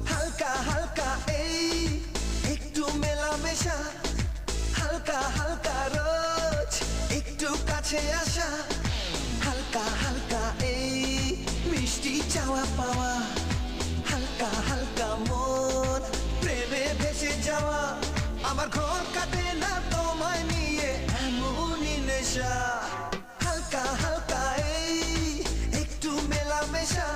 হালকা হালকা এই একটু মেলামেশা, হালকা হালকা রোজ একটু কাছে আসা, হালকা হালকা এই মিষ্টি চাওয়া পাওয়া, হালকা হালকা মন প্রেমে ভেসে যাওয়া। আমার ঘর কাটে না তোমায় নিয়ে এমনই নেশা, হালকা হালকা এই একটু মেলামেশা।